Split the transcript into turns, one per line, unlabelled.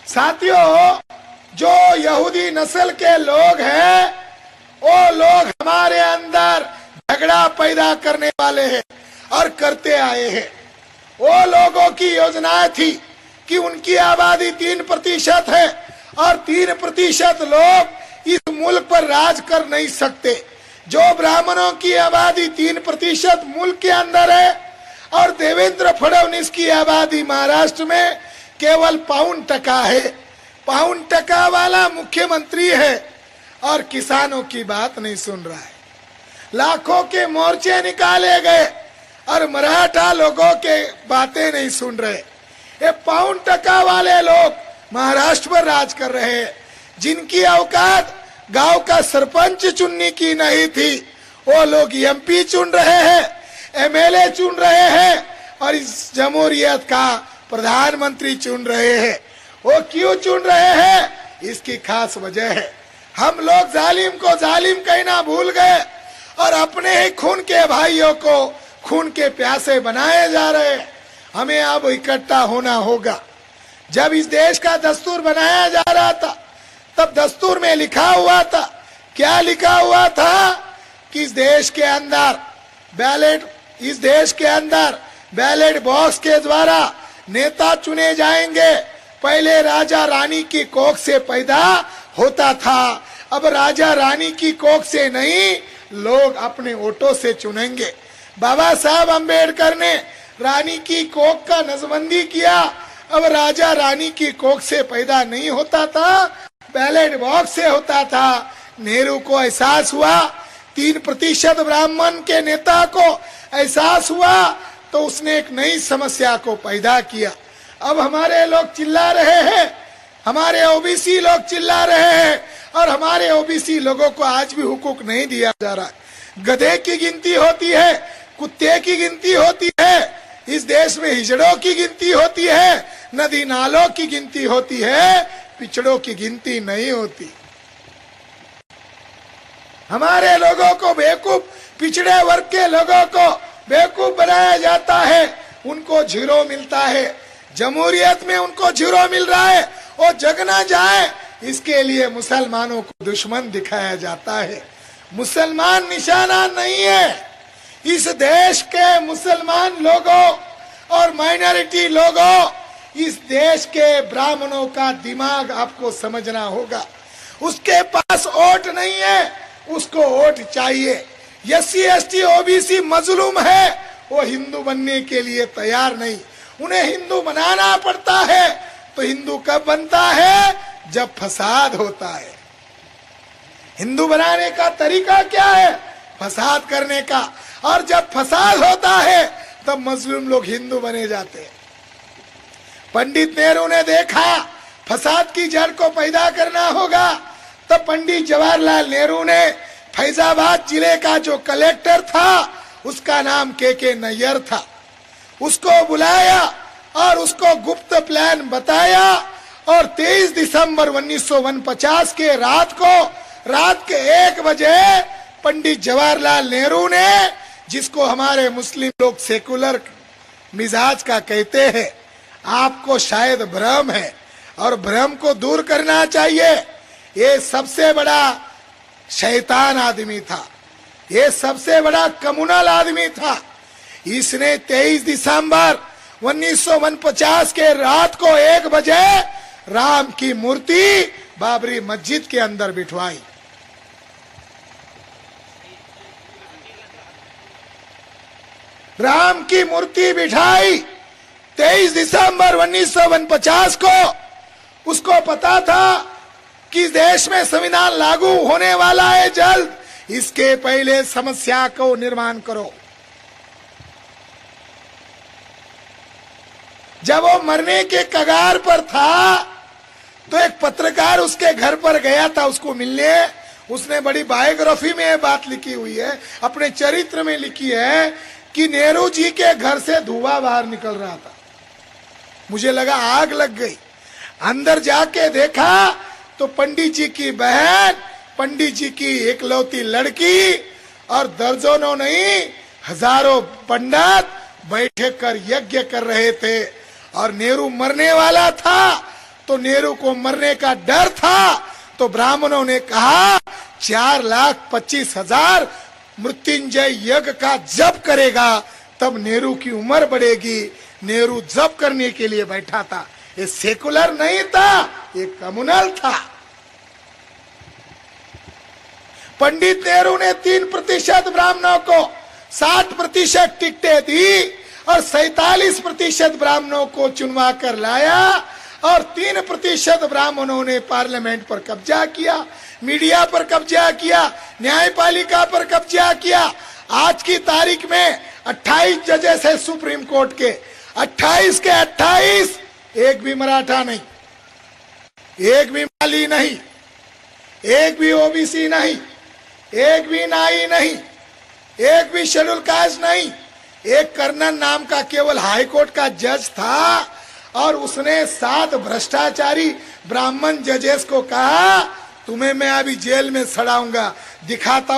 साथियों, जो यहूदी नस्ल के लोग हैं वो लोग हमारे अंदर झगड़ा पैदा करने वाले हैं और करते आए हैं। वो लोगों की योजनाएं थी कि उनकी आबादी 3% है और 3% लोग इस मुल्क पर राज कर नहीं सकते। जो ब्राह्मणों की आबादी 3% मुल्क के अंदर है और देवेंद्र फडणवीस की आबादी महाराष्ट्र में केवल 5% है। 5% वाला मुख्यमंत्री है और किसानों की बात नहीं सुन रहा है। लाखों के मोर्चे निकाले गए और मराठा लोगों के बातें नहीं सुन रहे। ये 5% वाले लोग महाराष्ट्र पर राज कर रहे हैं। जिनकी औकात गांव का सरपंच चुनने की नहीं थी, वो लोग एमपी चुन रहे हैं, एमएलए चुन रहे हैं और इस जमहूरियत का प्रधानमंत्री चुन रहे हैं। वो क्यों चुन रहे हैं? इसकी खास वजह है। हम लोग जालिम को जालिम कहना भूल गए और अपने ही खून के भाइयों को खून के प्यासे बनाए जा रहे हैं। हमें अब इकट्ठा होना होगा। जब इस देश का दस्तूर बनाया जा रहा था तब दस्तूर में लिखा हुआ था, क्या लिखा हुआ था कि इस देश के अंदर बैलेट बॉक्स के द्वारा नेता चुने जाएंगे। पहले राजा रानी की कोख से पैदा होता था, अब राजा रानी की कोख से नहीं, लोग अपने वोटों से चुनेंगे। बाबा साहब अम्बेडकर ने रानी की कोख का नजबंदी किया। अब राजा रानी की कोख से पैदा नहीं होता था, बैलेट बॉक्स से होता था। नेहरू को एहसास हुआ, 3% ब्राह्मण के नेता को एहसास हुआ तो उसने एक नई समस्या को पैदा किया। अब हमारे लोग चिल्ला रहे हैं, हमारे ओबीसी लोग चिल्ला रहे हैं और हमारे ओबीसी लोगों को आज भी हुकूक नहीं दिया जा रहा। गधे की गिनती होती है, कुत्ते की गिनती होती है, इस देश में हिजड़ों की गिनती होती है, नदी नालों की गिनती होती है, पिछड़ों की गिनती नहीं होती। हमारे लोगों को बेवकूफ, पिछड़े वर्ग के लोगों को बेवकूफ बनाया जाता है, उनको जीरो मिलता है। जमहूरियत में उनको जीरो मिल रहा है, वो जग ना जाए इसके लिए मुसलमानों को दुश्मन दिखाया जाता है। मुसलमान निशाना नहीं है। इस देश के मुसलमान लोगों और माइनॉरिटी लोगों, इस देश के ब्राह्मणों का दिमाग आपको समझना होगा। उसके पास वोट नहीं है, उसको वोट चाहिए। एससी एसटी ओबीसी मजलूम है, वो हिंदू बनने के लिए तैयार नहीं। उन्हें हिंदू बनाना पड़ता है। तो हिंदू कब बनता है? जब फसाद होता है। हिंदू बनाने का तरीका क्या है? फसाद करने का। और जब फसाद होता है तब मजलूम लोग हिंदू बने जाते हैं। पंडित नेहरू ने देखा फसाद की जड़ को पैदा करना होगा, तब पंडित जवाहरलाल नेहरू ने फैजाबाद जिले का जो कलेक्टर था, उसका नाम के नैयर था, उसको बुलाया और उसको गुप्त प्लान बताया और 23 दिसंबर 1949 के रात के 1 बजे पंडित जवाहरलाल नेहरू ने, जिसको हमारे मुस्लिम लोग सेकुलर मिजाज का कहते हैं, आपको शायद भ्रम है और भ्रम को दूर करना चाहिए। ये सबसे बड़ा शैतान आदमी था, ये सबसे बड़ा कम्युनल आदमी था। इसने 23 दिसंबर 1949 के रात को 1 बजे राम की मूर्ति बाबरी मस्जिद के अंदर बिठवाई। राम की मूर्ति बिठाई 23 दिसंबर 1949 को। उसको पता था कि देश में संविधान लागू होने वाला है जल्द, इसके पहले समस्या को निर्माण करो। जब वो मरने के कगार पर था तो एक पत्रकार उसके घर पर गया था उसको मिलने। उसने बड़ी बायोग्राफी में ये बात लिखी हुई है, अपने चरित्र में लिखी है कि नेहरू जी के घर से धुआं बाहर निकल रहा था। मुझे लगा आग लग गई। अंदर जाके देखा तो पंडित जी की बहन, पंडित जी की एकलौती लड़की और दर्जनों नहीं हजारों पंडित बैठे कर यज्ञ कर रहे थे और नेहरू मरने वाला था। तो नेहरू को मरने का डर था, तो ब्राह्मणों ने कहा 4,25,000 मृत्युंजय यज्ञ का जप करेगा तब नेहरू की उम्र बढ़ेगी। नेहरू जप करने के लिए बैठा था। ये सेकुलर नहीं था, ये कम्युनल था। पंडित नेहरू ने 3% ब्राह्मणों को 60% टिकटें दी और 47% ब्राह्मणों को चुनवा कर लाया और 3% ब्राह्मणों ने पार्लियामेंट पर कब्जा किया, मीडिया पर कब्जा किया, न्यायपालिका पर कब्जा किया। आज की तारीख में 28 जजेस है सुप्रीम कोर्ट के, 28 के 28 एक भी मराठा नहीं, एक भी माली नहीं, एक भी ओबीसी नहीं, एक भी नाई नहीं, एक भी शेड्यूल कास्ट नहीं। एक कर्नल नाम का केवल हाई कोर्ट का जज था और उसने 7 भ्रष्टाचारी ब्राह्मण जजेस को कहा तुम्हें मैं अभी जेल में सड़ाऊंगा, दिखाता